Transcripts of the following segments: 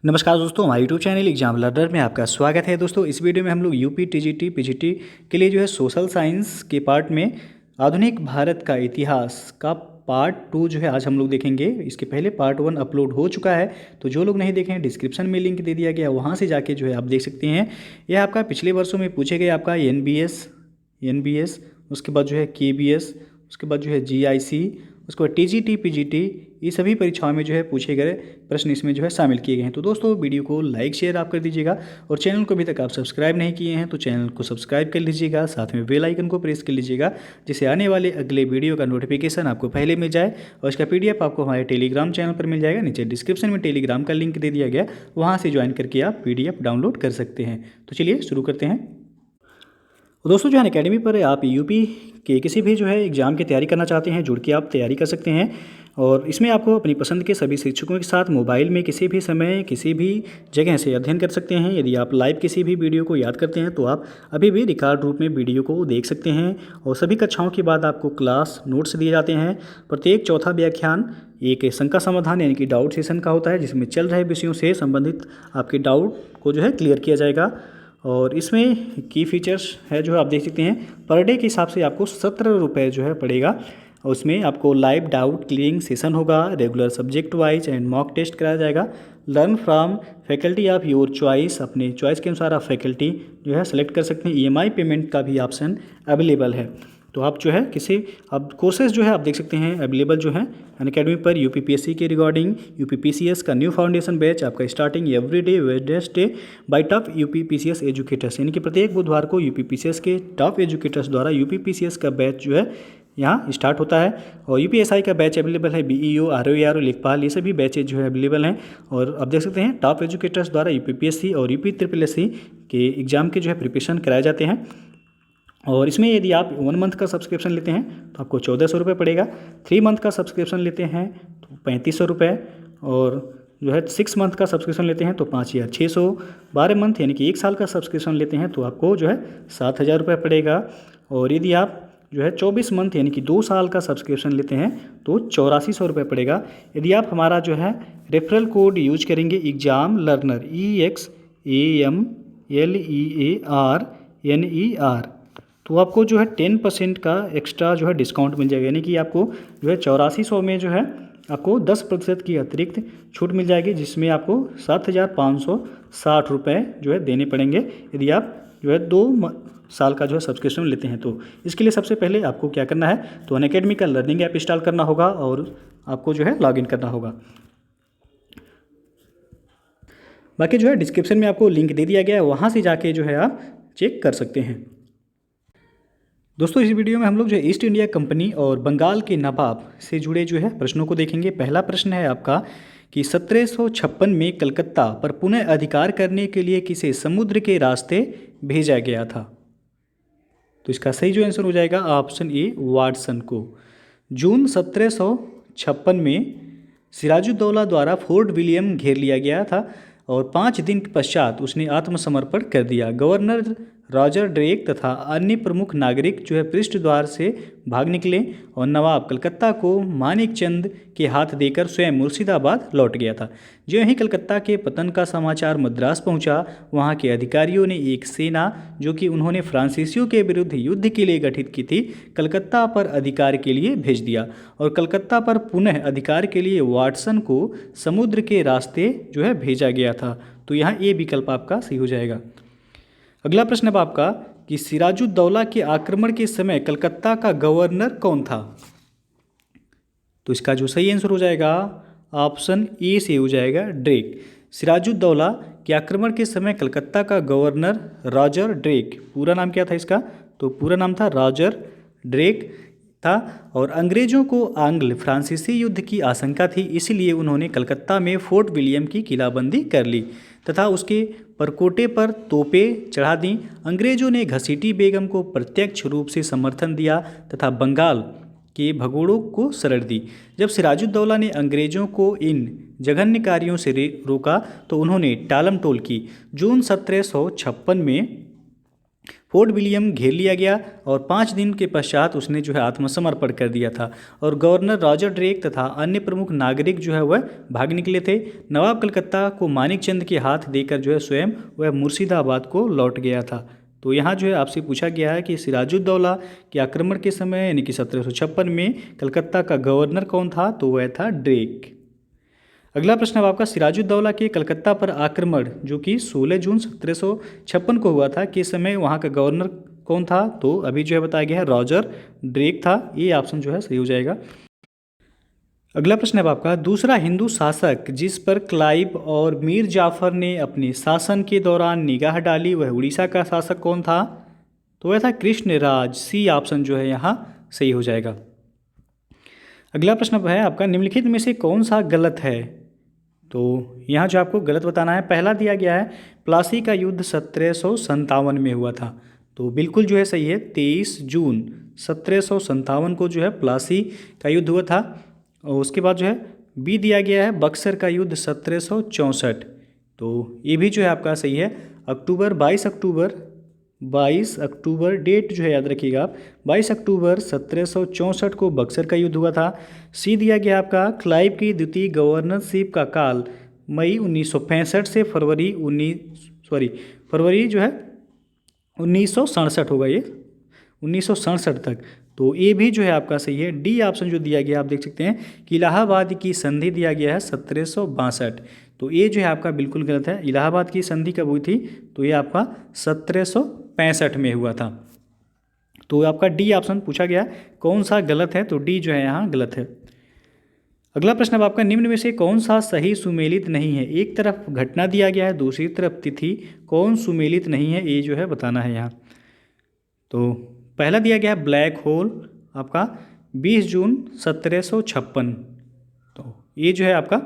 नमस्कार दोस्तों, हमारे यूट्यूब चैनल एग्जाम लर्नर में आपका स्वागत है। दोस्तों इस वीडियो में हम लोग यूपी टीजीटी पीजीटी के लिए जो है सोशल साइंस के पार्ट में आधुनिक भारत का इतिहास का पार्ट 2 जो है आज हम लोग देखेंगे। इसके पहले पार्ट 1 अपलोड हो चुका है, तो जो लोग नहीं देखे हैं डिस्क्रिप्शन में लिंक दे दिया गया, वहाँ से जाके जो है आप देख सकते हैं। यह आपका पिछले वर्षों में पूछे गए आपका एनबीएस, उसके बाद जो है केबीएस, उसके बाद जो है जीआईसी, उसके बाद टीजीटी पीजीटी, ये सभी परीक्षाओं में जो है पूछे गए प्रश्न इसमें जो है शामिल किए गए हैं। तो दोस्तों वीडियो को लाइक शेयर आप कर दीजिएगा और चैनल को अभी तक आप सब्सक्राइब नहीं किए हैं तो चैनल को सब्सक्राइब कर लीजिएगा, साथ में बेल आइकन को प्रेस कर लीजिएगा, जिससे आने वाले अगले वीडियो का नोटिफिकेशन आपको पहले मिल जाए। और इसका पीडीएफ आपको हमारे टेलीग्राम चैनल पर मिल जाएगा, नीचे डिस्क्रिप्शन में टेलीग्राम का लिंक दे दिया गया, वहाँ से ज्वाइन करके आप पीडीएफ डाउनलोड कर सकते हैं। तो चलिए शुरू करते हैं। दोस्तों जो है अकेडमी पर आप यूपी के किसी भी जो है एग्ज़ाम की तैयारी करना चाहते हैं, जुड़ के आप तैयारी कर सकते हैं। और इसमें आपको अपनी पसंद के सभी शिक्षकों के साथ मोबाइल में किसी भी समय किसी भी जगह से अध्ययन कर सकते हैं। यदि आप लाइव किसी भी वीडियो को याद करते हैं तो आप अभी भी रिकॉर्ड रूप में वीडियो को देख सकते हैं। और सभी कक्षाओं के बाद आपको क्लास नोट्स दिए जाते हैं। प्रत्येक चौथा व्याख्यान एक शंका समाधान यानी कि डाउट सेशन का होता है, जिसमें चल रहे विषयों से संबंधित आपके डाउट को जो है क्लियर किया जाएगा। और इसमें की फीचर्स है जो आप देख सकते हैं। पर डे के हिसाब से आपको 17 रुपये जो है पड़ेगा। और उसमें आपको लाइव डाउट क्लियरिंग सेशन होगा, regular subject wise and mock test कराया जाएगा। Learn from faculty of your choice, अपने चॉइस के अनुसार आप फैकल्टी जो है सेलेक्ट कर सकते हैं। ईएमआई पेमेंट का भी ऑप्शन अवेलेबल है। तो आप जो है किसी अब कोर्सेज जो है आप देख सकते हैं अवेलेबल जो है अनअकैडमी पर। यूपीपीएससी के रिगार्डिंग यूपीपीसीएस का न्यू फाउंडेशन बैच आपका starting everyday Wednesday bye top UPPCS educators, यानी कि प्रत्येक बुधवार को यूपीपीसीएस के टॉप एजुकेटर्स द्वारा यूपीपीसीएस का बैच जो है यहाँ स्टार्ट होता है। और यूपीएसआई का बैच अवेलेबल है, बीईओ, आरओईआर, लेखपाल, ये सभी बैचेज जो है अवेलेबल हैं। और आप देख सकते हैं टॉप एजुकेटर्स द्वारा यूपीपीएससी और यूपी ट्रिपल एससी के एग्जाम के जो है प्रिपरेशन कराए जाते हैं। और इसमें यदि आप 1 मंथ का सब्सक्रिप्शन लेते हैं तो आपको 1400 रुपये पड़ेगा। 3 मंथ का सब्सक्रिप्शन लेते हैं तो 3500 रुपये। और जो है 6 मंथ का सब्सक्रिप्शन लेते हैं तो 5600। 12 मंथ यानी कि 1 साल का सब्सक्रिप्शन लेते हैं तो आपको जो है 7000 रुपये पड़ेगा। और यदि आप जो है 24 मंथ यानी कि 2 साल का सब्सक्रिप्शन लेते हैं तो 8400 रुपये पड़ेगा। यदि आप हमारा जो है रेफरल कोड यूज करेंगे एग्जाम लर्नर EXAMLEARNER, तो आपको जो है 10% का एक्स्ट्रा जो है डिस्काउंट मिल जाएगा। यानी कि आपको जो है 8400 में जो है आपको 10% की अतिरिक्त छूट मिल जाएगी, जिसमें आपको 7560 रुपये जो है देने पड़ेंगे यदि आप जो है 2 साल का जो है सब्सक्रिप्शन लेते हैं। तो इसके लिए सबसे पहले आपको क्या करना है, तो अनअकैडमी का लर्निंग ऐप इंस्टॉल करना होगा और आपको जो है लॉगिन करना होगा। बाकी जो है डिस्क्रिप्शन में आपको लिंक दे दिया गया है, वहाँ से जाके जो है आप चेक कर सकते हैं। दोस्तों इस वीडियो में हम लोग जो है ईस्ट इंडिया कंपनी और बंगाल के नवाब से जुड़े जो है प्रश्नों को देखेंगे। पहला प्रश्न है आपका कि 1756 में कलकत्ता पर पुनः अधिकार करने के लिए किसे समुद्र के रास्ते भेजा गया था। तो इसका सही जो आंसर हो जाएगा ऑप्शन ए, वाटसन को। जून 1756 में सिराजुद्दौला द्वारा फोर्ट विलियम घेर लिया गया था और 5 दिन के पश्चात उसने आत्मसमर्पण कर दिया। गवर्नर रॉजर ड्रेक तथा अन्य प्रमुख नागरिक जो है पृष्ठ द्वार से भाग निकले और नवाब कलकत्ता को मानिक चंद के हाथ देकर स्वयं मुर्शिदाबाद लौट गया था। जो ही कलकत्ता के पतन का समाचार मद्रास पहुंचा, वहां के अधिकारियों ने एक सेना जो कि उन्होंने फ्रांसीसियों के विरुद्ध युद्ध के लिए गठित की थी, कलकत्ता पर अधिकार के लिए भेज दिया। और कलकत्ता पर पुनः अधिकार के लिए वाटसन को समुद्र के रास्ते जो है भेजा गया था। तो यहाँ ये विकल्प आपका सही हो जाएगा। अगला प्रश्न है आपका कि सिराजुद्दौला के आक्रमण के समय कलकत्ता का गवर्नर कौन था। तो इसका जो सही आंसर हो जाएगा ऑप्शन ए से हो जाएगा ड्रेक। सिराजुद्दौला के आक्रमण के समय कलकत्ता का गवर्नर रॉजर ड्रेक, पूरा नाम क्या था इसका, तो पूरा नाम था रॉजर ड्रेक था। और अंग्रेजों को आंग्ल फ्रांसीसी युद्ध की आशंका थी, इसलिए उन्होंने कलकत्ता में फोर्ट विलियम की किलाबंदी कर ली तथा उसके परकोटे पर तोपें चढ़ा दी। अंग्रेजों ने घसीटी बेगम को प्रत्यक्ष रूप से समर्थन दिया तथा बंगाल के भगोड़ों को शरण दी। जब सिराजुद्दौला ने अंग्रेजों को इन जघन्य कार्यों से रोका तो उन्होंने टालमटोल की। जून 1756 में फोर्ट विलियम घेर लिया गया और 5 दिन के पश्चात उसने जो है आत्मसमर्पण कर दिया था और गवर्नर रॉजर ड्रेक तथा अन्य प्रमुख नागरिक जो है वह भाग निकले थे। नवाब कलकत्ता को मानिक चंद के हाथ देकर जो है स्वयं वह मुर्शिदाबाद को लौट गया था। तो यहाँ जो है आपसे पूछा गया है कि सिराजुद्दौला के आक्रमण के समय यानी कि 1756 में कलकत्ता का गवर्नर कौन था, तो वह था ड्रेक। अगला प्रश्न अब आपका, सिराजुद्दौला के कलकत्ता पर आक्रमण जो कि 16 जून 1756 को हुआ था के समय वहाँ का गवर्नर कौन था, तो अभी जो है बताया गया है रॉजर ड्रेक था। ये ऑप्शन जो है सही हो जाएगा। अगला प्रश्न है आपका, दूसरा हिंदू शासक जिस पर क्लाइव और मीर जाफर ने अपने शासन के दौरान निगाह डाली वह उड़ीसा का शासक कौन था, तो वह था कृष्णराज। सी ऑप्शन जो है यहाँ सही हो जाएगा। अगला प्रश्न है आपका, निम्नलिखित में से कौन सा गलत है, तो यहाँ जो आपको गलत बताना है। पहला दिया गया है प्लासी का युद्ध 1757 में हुआ था, तो बिल्कुल जो है सही है। 23 जून 1757 को जो है प्लासी का युद्ध हुआ था। और उसके बाद जो है बी दिया गया है बक्सर का युद्ध 1764, तो ये भी जो है आपका सही है। 22 अक्टूबर डेट जो है याद रखिएगा आप, 22 अक्टूबर 1764 को बक्सर का युद्ध हुआ था। सी दिया गया आपका क्लाइव की द्वितीय गवर्नरशिप का काल मई 1965 से फरवरी जो है 1967 होगा, ये 1967 तक। तो ये भी जो है आपका सही है। डी ऑप्शन जो दिया गया आप देख सकते हैं कि इलाहाबाद की संधि दिया गया है 1762, तो ये जो है आपका बिल्कुल गलत है। इलाहाबाद की संधि कब हुई थी, तो ये आपका 1765 में हुआ था। तो आपका डी ऑप्शन पूछा गया कौन सा गलत है, तो डी जो है यहाँ गलत है। अगला प्रश्न अब आपका, निम्न में से कौन सा सही सुमेलित नहीं है। एक तरफ घटना दिया गया है, दूसरी तरफ तिथि, कौन सुमेलित नहीं है ये जो है बताना है यहाँ। तो पहला दिया गया है ब्लैक होल आपका 20 जून 1756, तो ये जो है आपका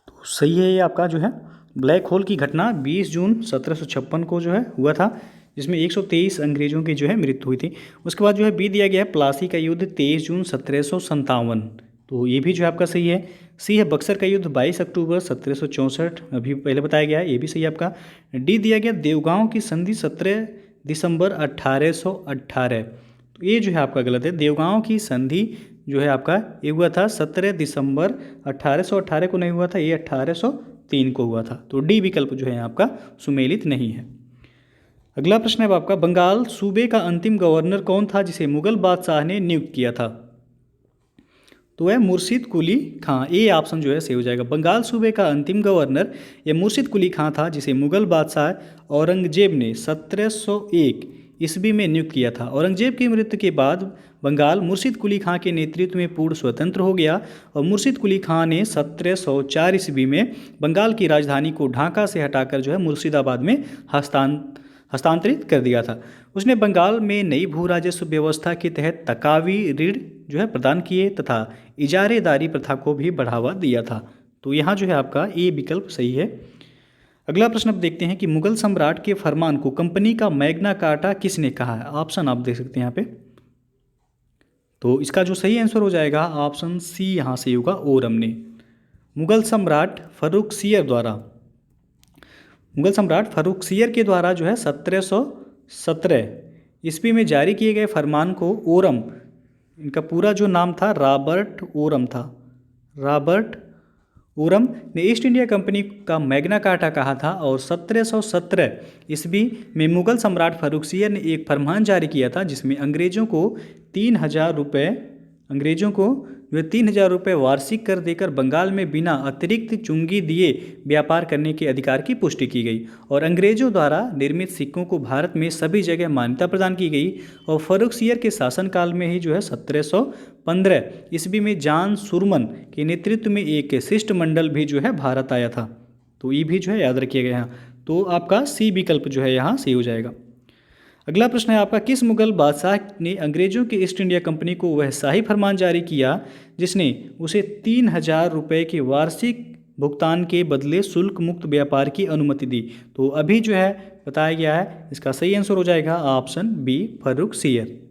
तो सही है। ये आपका जो है ब्लैक होल की घटना 20 जून 1756 को जो है हुआ था, जिसमें 123 अंग्रेजों की जो है मृत्यु हुई थी। उसके बाद जो है बी दिया गया है प्लासी का युद्ध 23 जून 1757, तो ये भी जो है आपका सही है। सी है बक्सर का युद्ध 22 अक्टूबर 1764, अभी पहले बताया गया है, ये भी सही है आपका। डी दिया गया देवगांव की संधि 17 दिसंबर 1818, तो ये जो है आपका गलत है। देवगांव की संधि जो है आपका ये हुआ था 17 दिसंबर 1818 को नहीं हुआ था, ये 1803 को हुआ था। तो डी विकल्प जो है आपका सुमेलित नहीं है। अगला प्रश्न है आपका, बंगाल सूबे का अंतिम गवर्नर कौन था जिसे मुगल बादशाह ने नियुक्त किया था, तो वह मुर्शिद कुली खां। ये ऑप्शन जो है सही हो जाएगा। बंगाल सूबे का अंतिम गवर्नर यह मुर्शिद कुली खां था, जिसे मुगल बादशाह औरंगजेब ने 1701 ईस्वी में नियुक्त किया था। औरंगजेब की मृत्यु के बाद बंगाल मुर्शिद कुली खां के नेतृत्व में पूर्ण स्वतंत्र हो गया और मुर्शिद कुली खां ने 1704 ईस्वी में बंगाल की राजधानी को ढाका से हटाकर जो है मुर्शिदाबाद में हस्तांतरित कर दिया था। उसने बंगाल में नई भू राजस्व व्यवस्था के तहत तकावी ऋण जो है प्रदान किए तथा इजारेदारी प्रथा को भी बढ़ावा दिया था। तो यहाँ जो है आपका ए विकल्प सही है। अगला प्रश्न अब देखते हैं कि मुगल सम्राट के फरमान को कंपनी का मैग्ना कार्टा किसने कहा है। ऑप्शन आप देख सकते हैं यहाँ पे, तो इसका जो सही आंसर हो जाएगा ऑप्शन सी यहाँ से होगा, ओरम ने। मुगल सम्राट फर्रुखसियर के द्वारा जो है 1717 ईस्वी में जारी किए गए फरमान को ओरम, इनका पूरा जो नाम था रॉबर्ट ओरम ने ईस्ट इंडिया कंपनी का मैग्ना कार्टा कहा था। और 1717 ईस्वी में मुगल सम्राट फर्रुखसियर ने एक फरमान जारी किया था जिसमें अंग्रेजों को 3,000 रुपये वार्षिक कर देकर बंगाल में बिना अतिरिक्त चुंगी दिए व्यापार करने के अधिकार की पुष्टि की गई और अंग्रेजों द्वारा निर्मित सिक्कों को भारत में सभी जगह मान्यता प्रदान की गई। और फर्रुखसियर के शासनकाल में ही जो है 1715 ईस्वी में जॉन सुरमन के नेतृत्व में एक शिष्टमंडल भी जो है भारत आया था। तो ये भी जो है याद रखिएगा यहाँ। तो आपका सी विकल्प जो है यहाँ सही हो जाएगा। अगला प्रश्न है आपका, किस मुगल बादशाह ने अंग्रेजों की ईस्ट इंडिया कंपनी को वह शाही फरमान जारी किया जिसने उसे 3,000 रुपये के वार्षिक भुगतान के बदले शुल्क मुक्त व्यापार की अनुमति दी। तो अभी जो है बताया गया है, इसका सही आंसर हो जाएगा ऑप्शन बी फर्रुखसियर।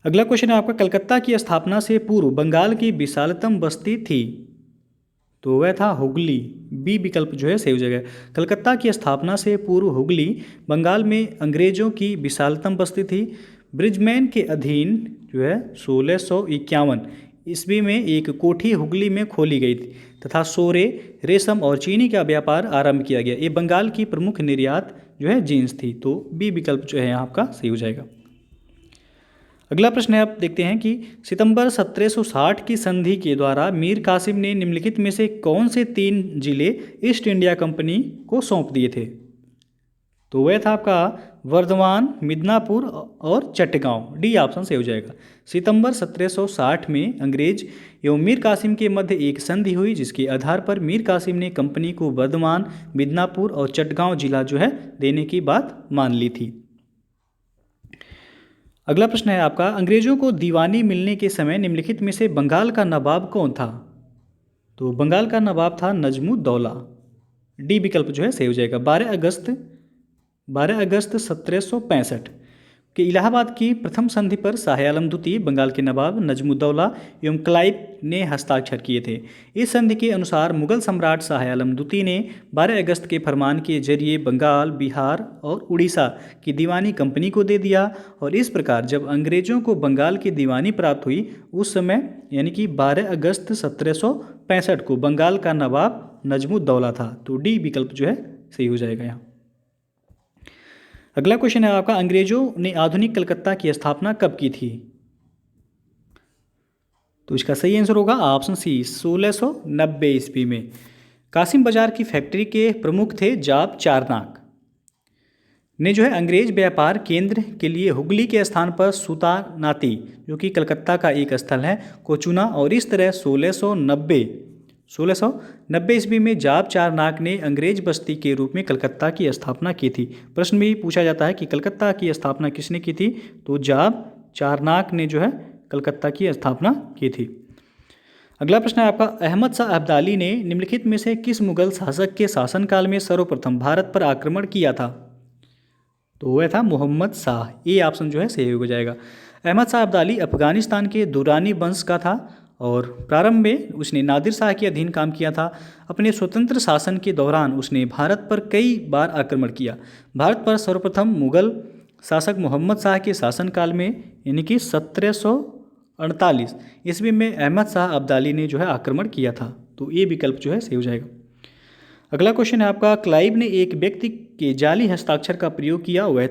अगला क्वेश्चन है आपका, कलकत्ता की स्थापना से पूर्व बंगाल की विशालतम बस्ती थी, तो वह था हुगली। बी विकल्प जो है सही हो जाएगा। कलकत्ता की स्थापना से पूर्व हुगली बंगाल में अंग्रेजों की विशालतम बस्ती थी। ब्रिजमैन के अधीन जो है 1651 ईस्वी में एक कोठी हुगली में खोली गई थी तथा सोरे, रेशम और चीनी का व्यापार आरंभ किया गया। ये बंगाल की प्रमुख निर्यात जो है जींस थी। तो बी विकल्प जो है यहाँ आपका सही हो जाएगा। अगला प्रश्न है, आप देखते हैं कि सितंबर 1760 की संधि के द्वारा मीर कासिम ने निम्नलिखित में से कौन से 3 जिले ईस्ट इंडिया कंपनी को सौंप दिए थे? तो वह था आपका वर्धमान, मिदनापुर और चट्टगांव। डी ऑप्शन सही हो जाएगा। सितंबर 1760 में अंग्रेज एवं मीर कासिम के मध्य एक संधि हुई जिसके आधार पर मीर कासिम ने कंपनी को वर्धमान, मिदनापुर और चट्टगांव जिला जो है देने की बात मान ली थी। अगला प्रश्न है आपका, अंग्रेजों को दीवानी मिलने के समय निम्नलिखित में से बंगाल का नवाब कौन था? तो बंगाल का नवाब था नजमुद्दौला। डी विकल्प जो है सही हो जाएगा। 12 अगस्त 1765 के इलाहाबाद की प्रथम संधि पर शाह आलम द्वितीय, बंगाल के नवाब नजमुद्दौला एवं क्लाइव ने हस्ताक्षर किए थे। इस संधि के अनुसार मुगल सम्राट शाह आलम द्वितीय ने 12 अगस्त के फरमान के जरिए बंगाल, बिहार और उड़ीसा की दीवानी कंपनी को दे दिया और इस प्रकार जब अंग्रेजों को बंगाल की दीवानी प्राप्त हुई उस समय यानी कि 12 अगस्त 1765 को बंगाल का नवाब नजमुद्दौला था। तो डी विकल्प जो है सही हो जाएगा यहाँ। अगला क्वेश्चन है आपका, अंग्रेजों ने आधुनिक कलकत्ता की स्थापना कब की थी? तो इसका सही आंसर होगा ऑप्शन सी, 1690 ईस्वी में। कासिम बाजार की फैक्ट्री के प्रमुख थे जाप चारनाक ने जो है अंग्रेज व्यापार केंद्र के लिए हुगली के स्थान पर सुतानाती जो कि कलकत्ता का एक स्थल है को चुना और इस तरह 1690 ईस्वी में जाप चारनाक ने अंग्रेज बस्ती के रूप में कलकत्ता की स्थापना की थी। प्रश्न भी पूछा जाता है कि कलकत्ता की स्थापना किसने की थी? तो जाप चारनाक ने जो है कलकत्ता की स्थापना की थी। अगला प्रश्न है आपका, अहमद शाह अब्दाली ने निम्नलिखित में से किस मुगल शासक के शासनकाल में सर्वप्रथम भारत पर आक्रमण किया था? तो वह था मोहम्मद शाह। ये ऑप्शन जो है सही हो जाएगा। अहमद शाह अब्दाली अफगानिस्तान के दुरानी वंश का था और प्रारंभ में उसने नादिर शाह के अधीन काम किया था। अपने स्वतंत्र शासन के दौरान उसने भारत पर कई बार आक्रमण किया। भारत पर सर्वप्रथम मुगल शासक मोहम्मद शाह के शासनकाल में यानी कि 1748 ईस्वी में अहमद शाह अब्दाली ने जो है आक्रमण किया था। तो ये विकल्प जो है सही हो जाएगा। अगला क्वेश्चन है आपका, क्लाइव ने एक व्यक्ति के जाली हस्ताक्षर का प्रयोग किया, वह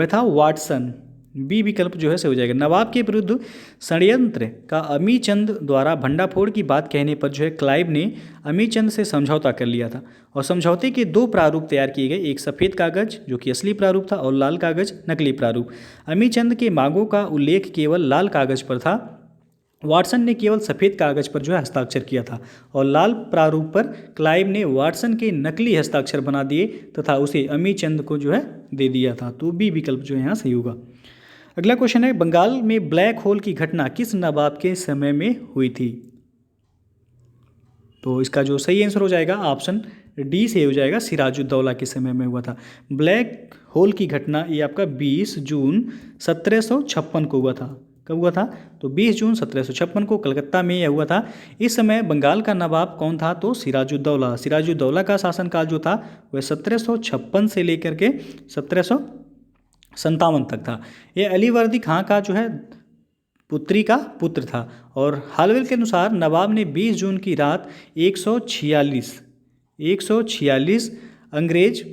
था वाटसन। बी विकल्प जो है सही हो जाएगा। नवाब के विरुद्ध षड्यंत्र का अमीचंद द्वारा भंडाफोड़ की बात कहने पर जो है क्लाइव ने अमीचंद से समझौता कर लिया था और समझौते के 2 प्रारूप तैयार किए गए, एक सफ़ेद कागज जो कि असली प्रारूप था और लाल कागज नकली प्रारूप। अमीचंद के मांगों का उल्लेख केवल लाल कागज पर था, वाटसन ने केवल सफ़ेद कागज पर जो है हस्ताक्षर किया था और लाल प्रारूप पर क्लाइव ने वाटसन के नकली हस्ताक्षर बना दिए तथा उसे अमीचंद को जो है दे दिया था। तो बी विकल्प जो है यहाँ सही होगा। अगला क्वेश्चन है, बंगाल में ब्लैक होल की घटना किस नवाब के समय में हुई थी? तो इसका जो सही आंसर हो जाएगा ऑप्शन डी से हो जाएगा, सिराजुद्दौला के समय में हुआ था। ब्लैक होल की घटना ये आपका 20 जून 1756 को हुआ था। कब हुआ था? तो 20 जून 1756 को कलकत्ता में यह हुआ था। इस समय बंगाल का नवाब कौन था? तो सिराजुद्दौला। सिराजुद्दौला का शासनकाल जो था वह 1756 से लेकर के 1757 तक था। यह अलीवर्दी खां का जो है पुत्री का पुत्र था और हालवेल के अनुसार नवाब ने 20 जून की रात 146 अंग्रेज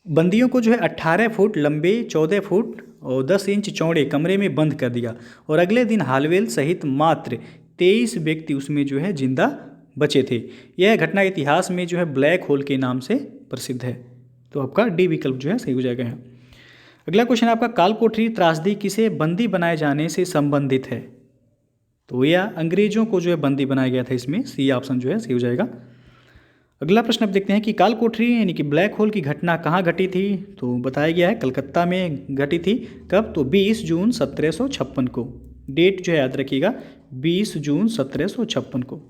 बंदियों को जो है 18 फुट लंबे, 14 फुट और 10 इंच चौड़े कमरे में बंद कर दिया और अगले दिन हालवेल सहित मात्र 23 व्यक्ति उसमें जो है जिंदा बचे थे। यह घटना इतिहास में जो है ब्लैक होल के नाम से प्रसिद्ध है। तो आपका डी विकल्प जो है सही हो जाएगा यहाँ। अगला क्वेश्चन आपका, कालकोठरी त्रासदी किसे बंदी बनाए जाने से संबंधित है? तो यह अंग्रेजों को जो है बंदी बनाया गया था, इसमें सी ऑप्शन जो है सही हो जाएगा। अगला प्रश्न अब देखते हैं कि कालकोठरी यानी कि ब्लैक होल की घटना कहाँ घटी थी? तो बताया गया है कलकत्ता में घटी थी। कब? तो 20 जून 1756 को। डेट जो है याद रखिएगा, 20 जून 1756 को।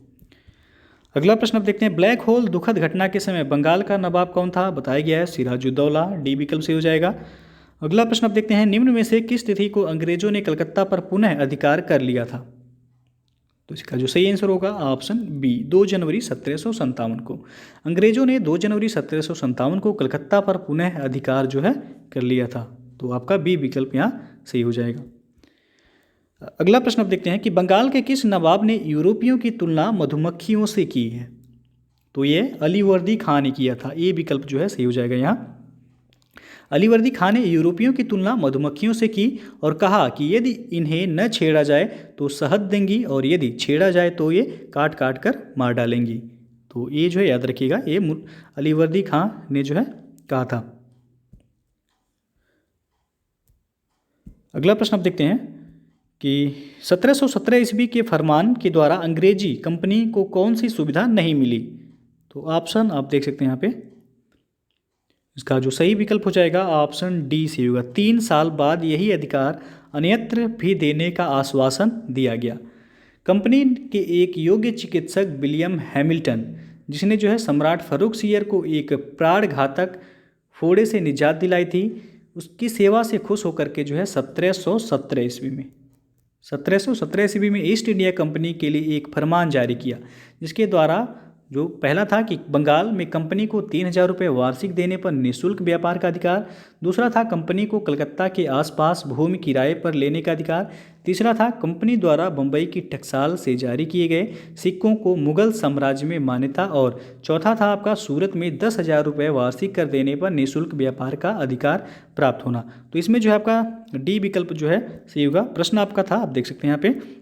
अगला प्रश्न अब देखते हैं, ब्लैक होल दुखद घटना के समय बंगाल का नवाब कौन था? बताया गया है सिराजुद्दौला। डी विकल्प से हो जाएगा। अगला प्रश्न अब देखते हैं, निम्न में से किस तिथि को अंग्रेजों ने कलकत्ता पर पुनः अधिकार कर लिया था? तो इसका जो सही आंसर होगा ऑप्शन बी, 2 जनवरी 1757 को। अंग्रेजों ने 2 जनवरी 1757 को कलकत्ता पर पुनः अधिकार जो है कर लिया था। तो आपका बी विकल्प यहाँ सही हो जाएगा। अगला प्रश्न आप देखते हैं कि बंगाल के किस नवाब ने यूरोपियों की तुलना मधुमक्खियों से की है। तो ये अलीवर्दी खां ने किया था। ए विकल्प जो है सही हो जाएगा यहाँ। अलीवर्दी खां ने यूरोपियों की तुलना मधुमक्खियों से की और कहा कि यदि इन्हें न छेड़ा जाए तो शहद देंगी और यदि छेड़ा जाए तो ये काट काट कर मार डालेंगी। तो ये जो है याद रखिएगा, ये अलीवर्दी खां ने जो है कहा था। अगला प्रश्न आप देखते हैं कि 1717 ईस्वी के फरमान के द्वारा अंग्रेजी कंपनी को कौन सी सुविधा नहीं मिली। तो ऑप्शन आप देख सकते हैं यहाँ पे, इसका जो सही विकल्प हो जाएगा ऑप्शन डी से होगा। 3 साल बाद यही अधिकार अन्यत्र भी देने का आश्वासन दिया गया। कंपनी के एक योग्य चिकित्सक विलियम हैमिल्टन, जिसने जो है सम्राट फारूकशियर को एक प्राणघातक फोड़े से निजात दिलाई थी, उसकी सेवा से खुश होकर के जो है 1717 ईस्वी में ईस्ट इंडिया कंपनी के लिए एक फरमान जारी किया, जिसके द्वारा जो पहला था कि बंगाल में कंपनी को 3,000 रुपये वार्षिक देने पर निःशुल्क व्यापार का अधिकार। दूसरा था कंपनी को कलकत्ता के आसपास भूमि किराए पर लेने का अधिकार। तीसरा था कंपनी द्वारा बम्बई की टकसाल से जारी किए गए सिक्कों को मुगल साम्राज्य में मान्यता। और चौथा था आपका सूरत में 10,000 रुपये वार्षिक कर देने पर निःशुल्क व्यापार का अधिकार प्राप्त होना। तो इसमें जो है आपका डी विकल्प जो है सही होगा। प्रश्न आपका था, आप देख सकते हैं यहाँ पे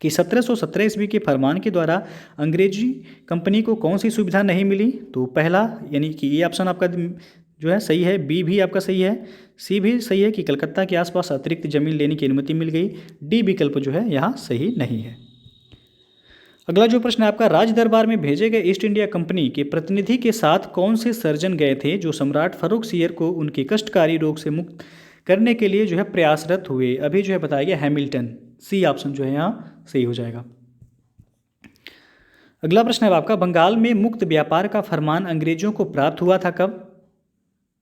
कि 1717 ईस्वी के फरमान के द्वारा अंग्रेजी कंपनी को कौन सी सुविधा नहीं मिली। तो पहला यानी कि ये ऑप्शन आपका जो है सही है, बी भी आपका सही है, सी भी सही है कि कलकत्ता के आसपास अतिरिक्त जमीन लेने की अनुमति मिल गई। डी विकल्प जो है यहाँ सही नहीं है। अगला जो प्रश्न है आपका, राज दरबार में भेजे गए ईस्ट इंडिया कंपनी के प्रतिनिधि के साथ कौन से सर्जन गए थे जो सम्राट फारूकशियर को उनके कष्टकारी रोग से मुक्त करने के लिए जो है प्रयासरत हुए। अभी जो है बताया गया हैमिल्टन। सी ऑप्शन जो है यहाँ सही हो जाएगा। अगला प्रश्न है आपका, बंगाल में मुक्त व्यापार का फरमान अंग्रेजों को प्राप्त हुआ था कब।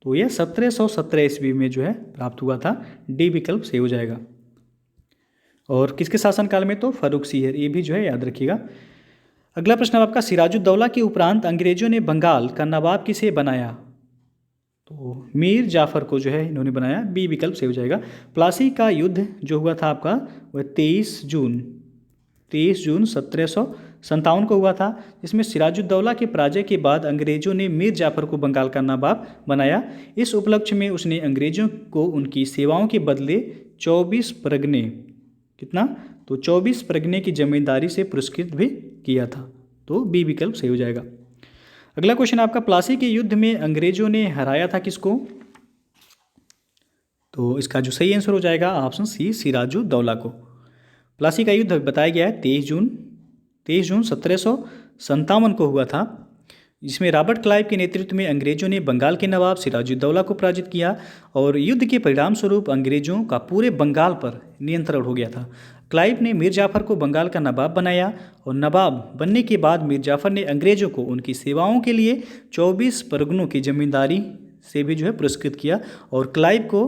तो यह 1717 ईस्वी में जो है प्राप्त हुआ था। डी विकल्प सही हो जाएगा। और किसके शासनकाल में, तो फारूकशियर। ये भी जो है याद रखिएगा। अगला प्रश्न है आपका, सिराजुद्दौला के उपरांत अंग्रेजों ने बंगाल का नवाब किसे बनाया। तो मीर जाफ़र को जो है इन्होंने बनाया। बी विकल्प सही हो जाएगा। प्लासी का युद्ध जो हुआ था आपका वह 23 जून 1757 को हुआ था, जिसमें सिराजुद्दौला के पराजय के बाद अंग्रेजों ने मीर जाफ़र को बंगाल का नवाब बनाया। इस उपलक्ष्य में उसने अंग्रेजों को उनकी सेवाओं के बदले 24 परगने, कितना, तो 24 परगने की जमींदारी से पुरस्कृत भी किया था। तो बी विकल्प सही हो जाएगा। अगला क्वेश्चन आपका, प्लासी के युद्ध में अंग्रेजों ने हराया था किसको। तो इसका जो सही आंसर हो जाएगा ऑप्शन सी, सिराजुद्दौला को। प्लासी का युद्ध बताया गया है 23 जून 1757 को हुआ था, जिसमें रॉबर्ट क्लाइव के नेतृत्व में अंग्रेजों ने बंगाल के नवाब सिराजुद्दौला को पराजित किया और युद्ध के परिणाम स्वरूप अंग्रेजों का पूरे बंगाल पर नियंत्रण हो गया था। क्लाइव ने मीर जाफ़र को बंगाल का नवाब बनाया और नवाब बनने के बाद मीर जाफ़र ने अंग्रेजों को उनकी सेवाओं के लिए 24 परगनों की जमींदारी से भी जो है पुरस्कृत किया और क्लाइव को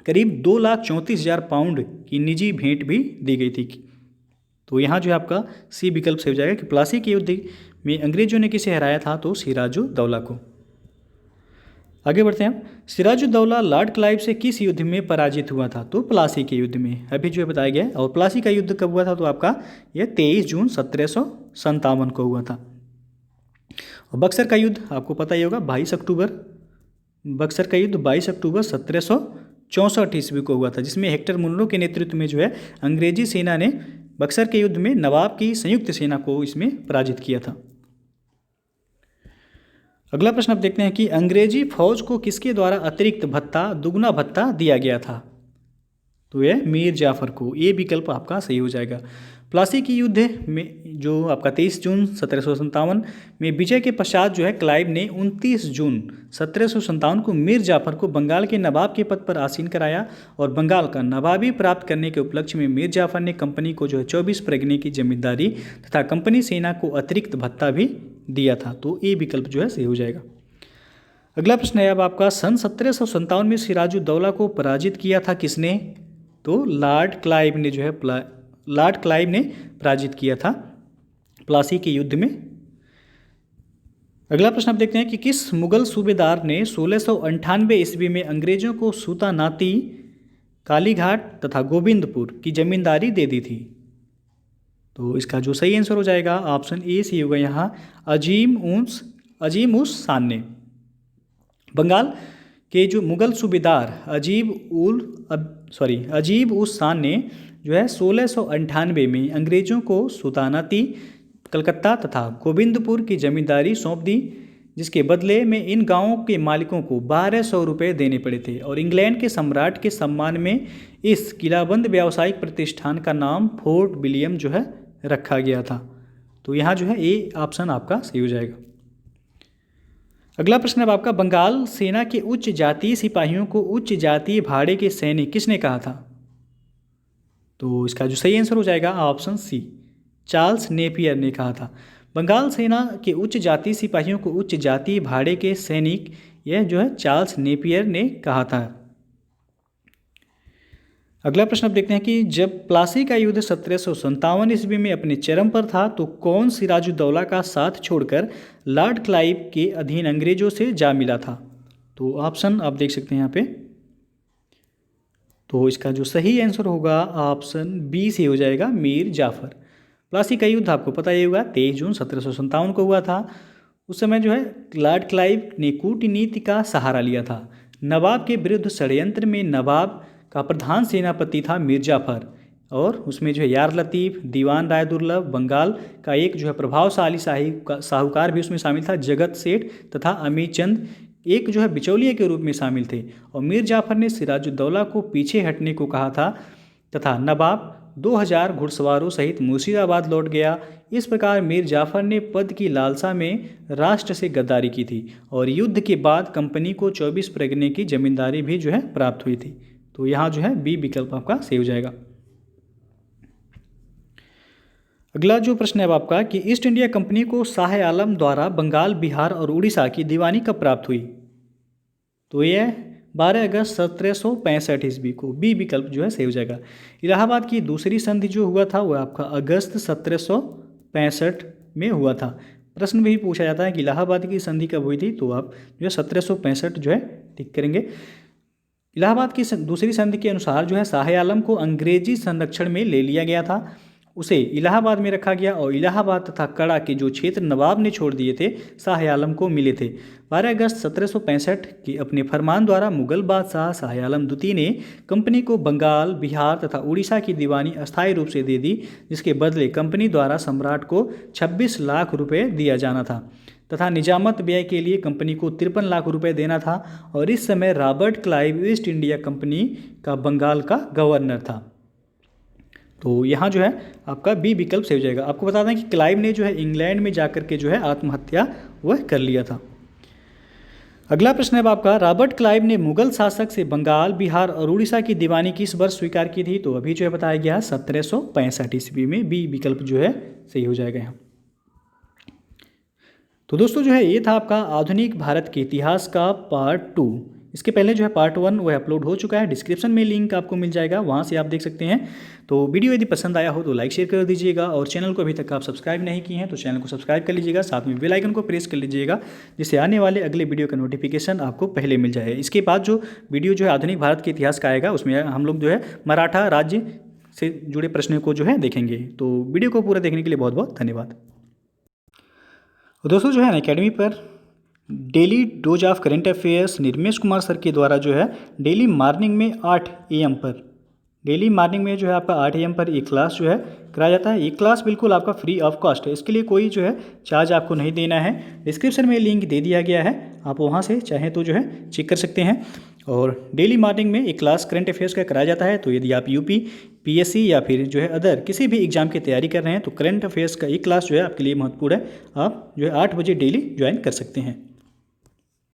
करीब 2,34,000 पाउंड की निजी भेंट भी दी गई थी। तो यहाँ जो है आपका सी विकल्प सही हो जाएगा कि प्लासी के युद्ध में अंग्रेजों ने किसे हराया था, तो सिराजुद्दौला को। आगे बढ़ते हैं। सिराजुद्दौला लॉर्ड क्लाइव से किस युद्ध में पराजित हुआ था, तो प्लासी के युद्ध में। अभी जो है बताया गया है। और प्लासी का युद्ध कब हुआ था, तो आपका यह 23 जून 1757 को हुआ था। और बक्सर का युद्ध आपको पता ही होगा, 22 अक्टूबर। बक्सर का युद्ध 22 अक्टूबर 1764 ईस्वी को हुआ था, जिसमें हेक्टर मुनरो के नेतृत्व में जो है अंग्रेजी सेना ने बक्सर के युद्ध में नवाब की संयुक्त सेना को इसमें पराजित किया था। अगला प्रश्न आप देखते हैं कि अंग्रेजी फौज को किसके द्वारा अतिरिक्त भत्ता, दुगना भत्ता दिया गया था। तो यह मीर जाफ़र को। ये विकल्प आपका सही हो जाएगा। प्लासी की युद्ध में जो आपका 23 जून 1757 में विजय के पश्चात जो है क्लाइव ने 29 जून 1757 को मीर जाफ़र को बंगाल के नवाब के पद पर आसीन कराया और बंगाल का नवाबी प्राप्त करने के उपलक्ष्य में मीर जाफ़र ने कंपनी को जो है 24 परगने की जमींदारी तथा कंपनी सेना को अतिरिक्त भत्ता भी दिया था। तो ये विकल्प जो है सही हो जाएगा। अगला प्रश्न है अब आपका, सन 1757 में सिराजुद्दौला को पराजित किया था किसने। तो लॉर्ड क्लाइव ने जो है लॉर्ड क्लाइव ने पराजित किया था प्लासी के युद्ध में। अगला प्रश्न आप देखते हैं कि किस मुगल सूबेदार ने 1698 ईस्वी में अंग्रेजों को सूतानाती, कालीघाट तथा गोविंदपुर की जमींदारी दे दी थी? तो इसका जो सही आंसर हो जाएगा ऑप्शन ए सी होगा यहाँ अजीम उस शान ने। बंगाल के जो मुगल सूबेदार अजीब उस शान ने जो है 1698 में अंग्रेजों को सुल्तानाती, कलकत्ता तथा गोविंदपुर की जमींदारी सौंप दी, जिसके बदले में इन गांवों के मालिकों को 1200 रुपये देने पड़े थे और इंग्लैंड के सम्राट के सम्मान में इस किलाबंद व्यावसायिक प्रतिष्ठान का नाम फोर्ट विलियम जो है रखा गया था। तो यहाँ जो है ए ऑप्शन आपका सही हो जाएगा। अगला प्रश्न है आपका, बंगाल सेना के उच्च जातीय सिपाहियों को उच्च जातीय भाड़े के सैनिक किसने कहा था? तो इसका जो सही आंसर हो जाएगा ऑप्शन सी, चार्ल्स नेपियर ने कहा था। बंगाल सेना के उच्च जातीय सिपाहियों को उच्च जातीय भाड़े के सैनिक यह जो है चार्ल्स नेपियर ने कहा था। अगला प्रश्न आप देखते हैं कि जब प्लासी का युद्ध 1757 ईस्वी में अपने चरम पर था तो कौन सिराजुद्दौला का साथ छोड़कर लॉर्ड क्लाइव के अधीन अंग्रेजों से जा मिला था? तो ऑप्शन आप देख सकते हैं यहाँ पे। तो इसका जो सही आंसर होगा ऑप्शन बी से हो जाएगा, मीर जाफर। प्लासी का युद्ध आपको पता ही होगा 23 जून 1757 को हुआ था। उस समय जो है लॉर्ड क्लाइव ने कूटनीति का सहारा लिया था। नवाब के विरुद्ध षड्यंत्र में नवाब का प्रधान सेनापति था मीर जाफर, और उसमें जो है यार लतीफ़, दीवान राय दुर्लभ, बंगाल का एक जो है प्रभावशाली साहूकार भी उसमें शामिल था, जगत सेठ तथा अमीर चंद एक जो है बिचौलिए के रूप में शामिल थे। और मीर जाफर ने सिराजुद्दौला को पीछे हटने को कहा था तथा नवाब 2000 घुड़सवारों सहित मुर्शिदाबाद लौट गया। इस प्रकार मीर जाफर ने पद की लालसा में राष्ट्र से गद्दारी की थी और युद्ध के बाद कंपनी को 24 परगने की जमींदारी भी जो है प्राप्त हुई थी। तो यहाँ जो है बी विकल्प आपका सही हो जाएगा। अगला जो प्रश्न है आपका कि ईस्ट इंडिया कंपनी को शाह आलम द्वारा बंगाल, बिहार और उड़ीसा की दीवानी कब प्राप्त हुई? तो यह 12 अगस्त 1765 ईस्वी को, बी विकल्प जो है सही हो जाएगा। इलाहाबाद की दूसरी संधि जो हुआ था वह आपका अगस्त 1765 में हुआ था। प्रश्न भी पूछा जाता है कि इलाहाबाद की संधि कब हुई थी, तो आप जो है 1765 जो है टिक करेंगे। इलाहाबाद की दूसरी संधि के अनुसार जो है शाह आलम को अंग्रेजी संरक्षण में ले लिया गया था, उसे इलाहाबाद में रखा गया और इलाहाबाद तथा कड़ा के जो क्षेत्र नवाब ने छोड़ दिए थे शाह आलम को मिले थे। 12 अगस्त 1765 के अपने फरमान द्वारा मुगल बादशाह शाह आलम द्वितीय ने कंपनी को बंगाल, बिहार तथा उड़ीसा की दीवानी अस्थायी रूप से दे दी, जिसके बदले कंपनी द्वारा सम्राट को 26 लाख रुपये दिया जाना था तथा निजामत व्यय के लिए कंपनी को 53 लाख रुपये देना था। और इस समय Robert Clive east India company का बंगाल का गवर्नर था। तो यहाँ जो है आपका बी विकल्प सही हो जाएगा। आपको बता दें कि क्लाइव ने जो है इंग्लैंड में जाकर के जो है आत्महत्या वह कर लिया था। अगला प्रश्न है आपका, रॉबर्ट क्लाइव ने मुगल शासक से बंगाल, बिहार और उड़ीसा की दीवानी किस वर्ष स्वीकार की थी? तो अभी जो है बताया गया 1765 ईस्वी में, बी विकल्प जो है सही हो जाएगा यहाँ। तो दोस्तों जो है ये था आपका आधुनिक भारत के इतिहास का पार्ट 2। इसके पहले जो है पार्ट 1 वह अपलोड हो चुका है, डिस्क्रिप्शन में लिंक आपको मिल जाएगा, वहाँ से आप देख सकते हैं। तो वीडियो यदि पसंद आया हो तो लाइक शेयर कर दीजिएगा और चैनल को अभी तक आप सब्सक्राइब नहीं किए हैं तो चैनल को सब्सक्राइब कर लीजिएगा, साथ में बेल आइकन को प्रेस कर लीजिएगा, जिससे आने वाले अगले वीडियो का नोटिफिकेशन आपको पहले मिल जाए। इसके बाद जो वीडियो जो है आधुनिक भारत के इतिहास का आएगा, उसमें हम लोग जो है मराठा राज्य से जुड़े प्रश्नों को जो है देखेंगे। तो वीडियो को पूरा देखने के लिए बहुत बहुत धन्यवाद। दोस्तों जो है अकेडमी पर daily dose of current affairs Nirmesh Kumar sir के द्वारा जो है डेली मॉर्निंग में 8 AM पर, डेली मॉर्निंग में जो है आपका 8 AM पर एक क्लास जो है कराया जाता है। एक क्लास बिल्कुल आपका फ्री ऑफ कॉस्ट है, इसके लिए कोई जो है चार्ज आपको नहीं देना है। डिस्क्रिप्शन में लिंक दे दिया गया है, आप वहाँ से चाहें तो जो है चेक कर सकते हैं। और डेली मॉर्निंग में एक क्लास करंट अफेयर्स का कराया जाता है। तो यदि आप यूपी, PSC या फिर जो है अदर किसी भी एग्जाम की तैयारी कर रहे हैं तो करंट अफेयर्स का एक क्लास जो है आपके लिए महत्वपूर्ण है। आप जो है 8 बजे डेली ज्वाइन कर सकते हैं।